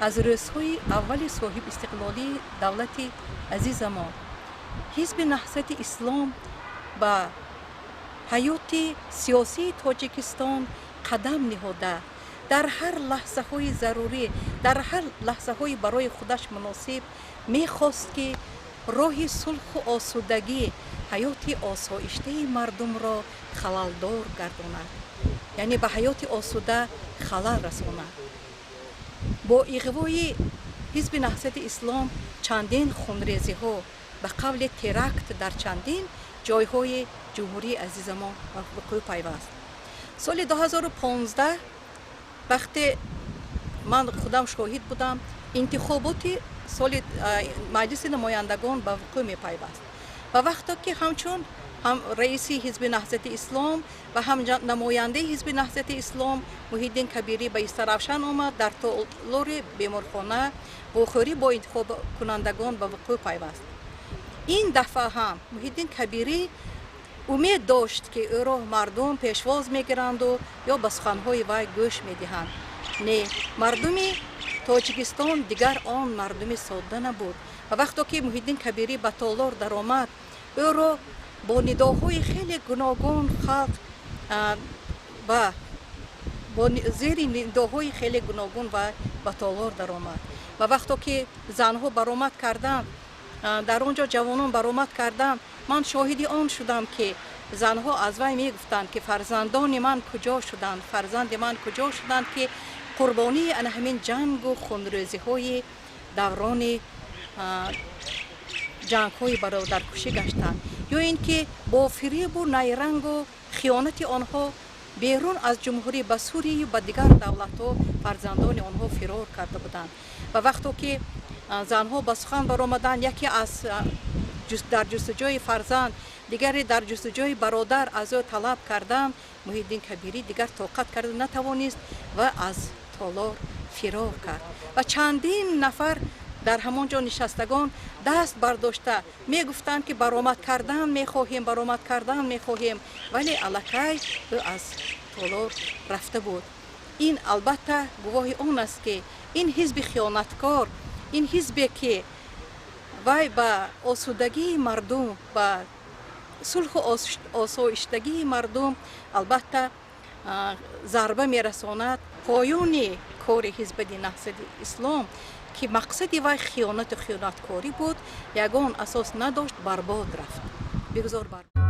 از روزهای اول صاحب استقلالی دولت عزیز ما حزب نهضت اسلام به حیات سیاسی تاجیکستان قدم نهاده در هر لحظه های ضروری در هر لحظه های برای خودش مناسب میخواست که راه صلح و آسودگی حیات آسایشته مردم را خلالدار گرداند، یعنی به حیات آسوده خلال رساند. با اغوای حزب نهضت اسلام چندین خونریزی ها به قول ترکت در چندین جایهای جمهوری عزیز ما وقوع پیوست. سال 2015 وقتی من خودم شاهد بودم انتخابات سال مجلس نمایندگان به وقوع می پیوست و وقتی که همچون هم رئیس حزب نهضت اسلام و هم نماینده حزب نهضت اسلام محیدین کبیری به استرافشان آمد در تالار بیمارخانه بخوری با انتخاب کنندگان به وقوع پیوست. این دفعه هم محیدین کبیری امید داشت که او را مردم پیشواز میگیرند و یا به سخنهای وی گوش میدهند. نه، مردم تاجیکستان دیگر آن مردم ساده نبود و وقتی که محیدین کبیری به تالار درآمد او را با نداهای خیلی گوناگون خلق و با زیر نداهای خیلی گوناگون و به تالار درآمد و وقتی که زنها برآمد کردند در آنجا جوانان برآمد کردند من شاهد آن شدم که زنها از وی میگفتند که فرزندان من کجا شدند، فرزند من کجا شدند که قربانی همین جنگ و خونریزی های دوران جنگ های برادرکشی گشتند، یا اینکه با فریب و نیرنگ و خیانت آنها بیرون از جمهوری به سوریه و به دیگر دولت ها فرزندان آنها فرار کرده بودند و وقتی که زنها به سخن برآمدند یکی از در جستجوی فرزند دیگری در جستجوی برادر از او طلب کردند، محیدین کبیری دیگر طاقت کرد نتوانست و از تالار فرار کرد و چندین نفر در همانجا نشستگان دست برداشته میگفتند که برآمد کردن میخواهیم، برآمد کردن میخواهیم، ولی الکی او از تالار رفته بود. این البته گواه آن است که این حزب خیانتکار، این حزبی که وی به آسودگی مردم، به صلح و آسایشتگی مردم البته ضربه میرساند، پایان کار حزب نهضت اسلام که مقصد وی خیانت و خیانتکاری بود یگان اساس نداشت، برباد رفت. بگذار برباد